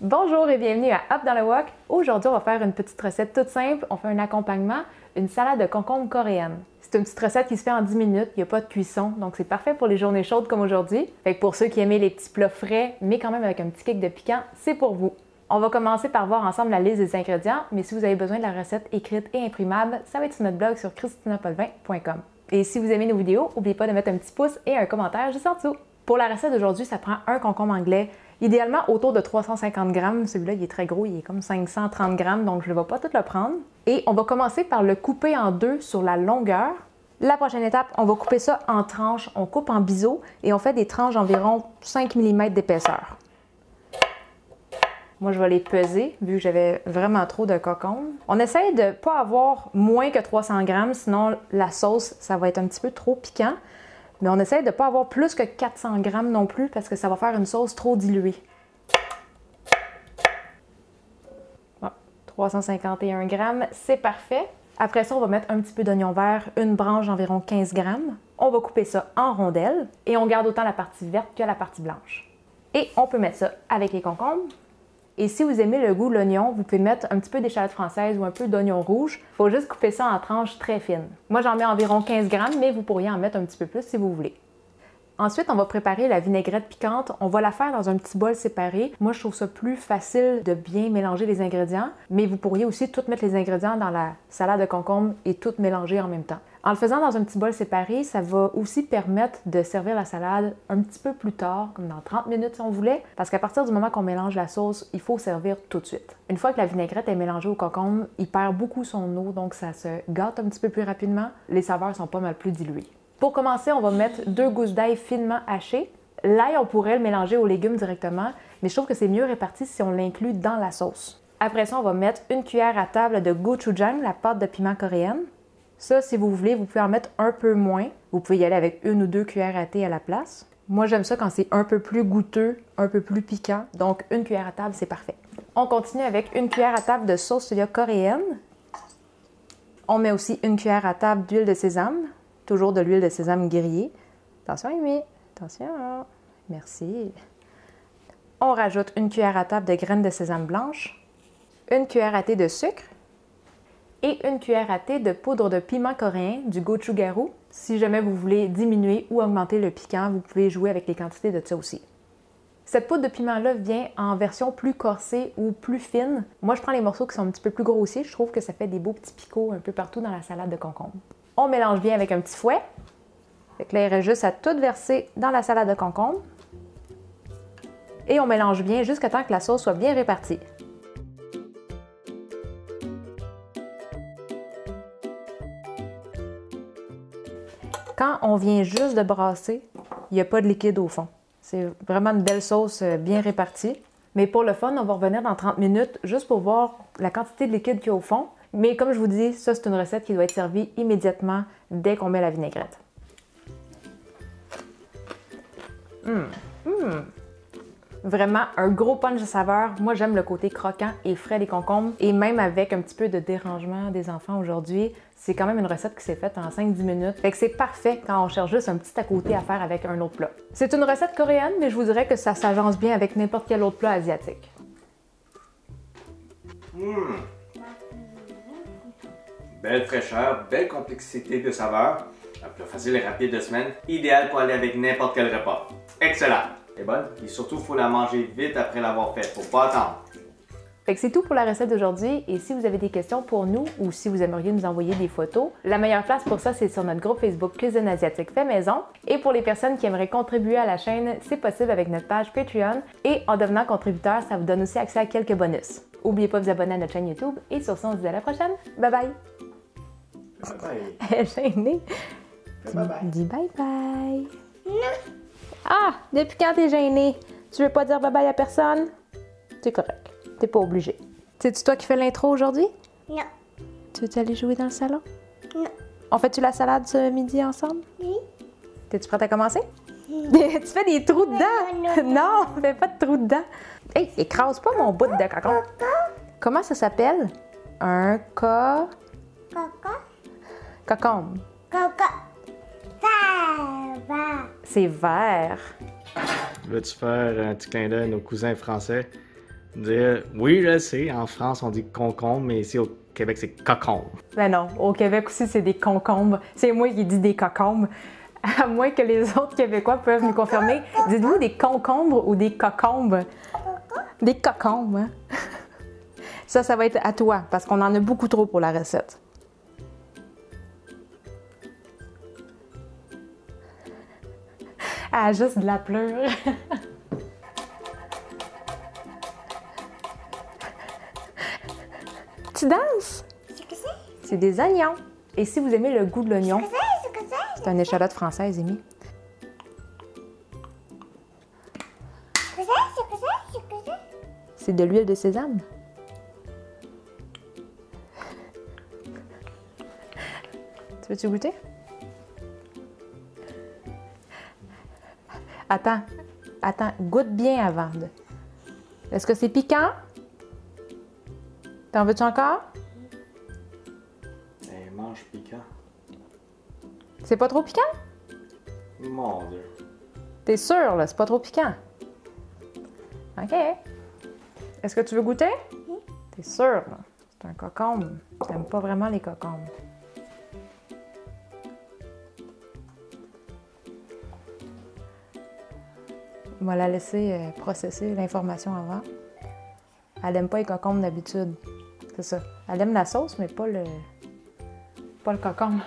Bonjour et bienvenue à Up dans le Wok. Aujourd'hui, on va faire une petite recette toute simple. On fait un accompagnement, une salade de concombre coréenne. C'est une petite recette qui se fait en 10 minutes, il n'y a pas de cuisson, donc c'est parfait pour les journées chaudes comme aujourd'hui. Fait que pour ceux qui aiment les petits plats frais, mais quand même avec un petit kick de piquant, c'est pour vous. On va commencer par voir ensemble la liste des ingrédients, mais si vous avez besoin de la recette écrite et imprimable, ça va être sur notre blog sur christinapolvin.com. Et si vous aimez nos vidéos, n'oubliez pas de mettre un petit pouce et un commentaire juste en dessous. Pour la recette d'aujourd'hui, ça prend un concombre anglais, idéalement autour de 350 grammes. Celui-là, il est très gros, il est comme 530 grammes, donc je ne vais pas tout le prendre. Et on va commencer par le couper en deux sur la longueur. La prochaine étape, on va couper ça en tranches. On coupe en biseau et on fait des tranches d'environ 5 mm d'épaisseur. Moi, je vais les peser, vu que j'avais vraiment trop de concombre. On essaye de ne pas avoir moins que 300 grammes, sinon la sauce, ça va être un petit peu trop piquant. Mais on essaye de ne pas avoir plus que 400 grammes non plus, parce que ça va faire une sauce trop diluée. Bon, 351 grammes, c'est parfait. Après ça, on va mettre un petit peu d'oignon vert, une branche d'environ 15 grammes. On va couper ça en rondelles et on garde autant la partie verte que la partie blanche. Et on peut mettre ça avec les concombres. Et si vous aimez le goût de l'oignon, vous pouvez mettre un petit peu d'échalote française ou un peu d'oignon rouge. Il faut juste couper ça en tranches très fines. Moi, j'en mets environ 15 grammes, mais vous pourriez en mettre un petit peu plus si vous voulez. Ensuite, on va préparer la vinaigrette piquante. On va la faire dans un petit bol séparé. Moi, je trouve ça plus facile de bien mélanger les ingrédients, mais vous pourriez aussi tout mettre les ingrédients dans la salade de concombre et tout mélanger en même temps. En le faisant dans un petit bol séparé, ça va aussi permettre de servir la salade un petit peu plus tard, comme dans 30 minutes si on voulait, parce qu'à partir du moment qu'on mélange la sauce, il faut servir tout de suite. Une fois que la vinaigrette est mélangée au concombre, il perd beaucoup son eau, donc ça se gâte un petit peu plus rapidement. Les saveurs sont pas mal plus diluées. Pour commencer, on va mettre 2 gousses d'ail finement hachées. L'ail, on pourrait le mélanger aux légumes directement, mais je trouve que c'est mieux réparti si on l'inclut dans la sauce. Après ça, on va mettre une cuillère à table de gochujang, la pâte de piment coréenne. Ça, si vous voulez, vous pouvez en mettre un peu moins. Vous pouvez y aller avec 1 ou 2 cuillères à thé à la place. Moi, j'aime ça quand c'est un peu plus goûteux, un peu plus piquant, donc une cuillère à table, c'est parfait. On continue avec une cuillère à table de sauce soya coréenne. On met aussi une cuillère à table d'huile de sésame. Toujours de l'huile de sésame grillée. Attention, Amy. Attention. Merci. On rajoute une cuillère à table de graines de sésame blanche, une cuillère à thé de sucre et une cuillère à thé de poudre de piment coréen, du gochugaru. Si jamais vous voulez diminuer ou augmenter le piquant, vous pouvez jouer avec les quantités de ça aussi. Cette poudre de piment-là vient en version plus corsée ou plus fine. Moi, je prends les morceaux qui sont un petit peu plus grossiers. Je trouve que ça fait des beaux petits picots un peu partout dans la salade de concombre. On mélange bien avec un petit fouet. Fait que là, il reste juste à tout verser dans la salade de concombre. Et on mélange bien jusqu'à temps que la sauce soit bien répartie. Quand on vient juste de brasser, il n'y a pas de liquide au fond. C'est vraiment une belle sauce bien répartie. Mais pour le fun, on va revenir dans 30 minutes juste pour voir la quantité de liquide qu'il y a au fond. Mais comme je vous dis, ça, c'est une recette qui doit être servie immédiatement dès qu'on met la vinaigrette. Vraiment un gros punch de saveur. Moi, j'aime le côté croquant et frais des concombres. Et même avec un petit peu de dérangement des enfants aujourd'hui, c'est quand même une recette qui s'est faite en 5-10 minutes. Fait que c'est parfait quand on cherche juste un petit à côté à faire avec un autre plat. C'est une recette coréenne, mais je vous dirais que ça s'agence bien avec n'importe quel autre plat asiatique. Belle fraîcheur, belle complexité de saveurs. Un plat facile et rapide de semaine, idéal pour aller avec n'importe quel repas. Excellent! Elle est bonne et surtout, il faut la manger vite après l'avoir faite, faut pas attendre. Fait que c'est tout pour la recette d'aujourd'hui et si vous avez des questions pour nous ou si vous aimeriez nous envoyer des photos, la meilleure place pour ça, c'est sur notre groupe Facebook Cuisine Asiatique Fait Maison. Et pour les personnes qui aimeraient contribuer à la chaîne, c'est possible avec notre page Patreon et en devenant contributeur, ça vous donne aussi accès à quelques bonus. N'oubliez pas de vous abonner à notre chaîne YouTube et sur ça, on se dit à la prochaine. Bye bye! Bye bye! Elle est gênée. Bye bye! Dis bye bye! Ah! Depuis quand t'es gênée? Tu veux pas dire bye bye à personne? C'est correct. T'es pas obligé. C'est-tu toi qui fais l'intro aujourd'hui? Non. Tu veux aller jouer dans le salon? Non. On fait-tu la salade ce midi ensemble? Oui. T'es-tu prête à commencer? Tu fais des trous dedans? Non, fais pas de trous dedans. Hey, écrase pas mon bout de cocon. Comment ça s'appelle? Un Coco. cocombe. Coco. Ça va. C'est vert. Veux-tu faire un petit clin d'œil à nos cousins français? Oui, je le sais, en France, on dit concombre, mais ici au Québec, c'est cocombe. Ben non, au Québec aussi, c'est des concombres. C'est moi qui dis des cocombres. À moins que les autres Québécois peuvent nous confirmer. Dites-vous des concombres ou des cocombres? Des cocombres, hein? Ça va être à toi, parce qu'on en a beaucoup trop pour la recette. Ah, juste de la pleure. Tu danses? C'est que c'est? C'est des oignons. Et si vous aimez le goût de l'oignon, C'est que c'est? c'est une échalote française, Amy. C'est que c'est? C'est que c'est? C'est de l'huile de sésame. Tu veux-tu goûter? Attends, goûte bien avant. Est-ce que c'est piquant? T'en veux-tu encore? Eh, mange piquant. C'est pas trop piquant? Mon Dieu. T'es sûr, là? C'est pas trop piquant? OK. Est-ce que tu veux goûter? T'es sûr, là? C'est un cocombe. T'aimes pas vraiment les cocombes. On va la laisser processer l'information avant. Elle aime pas les cocombes d'habitude. C'est ça. Elle aime la sauce, mais pas le cocombe.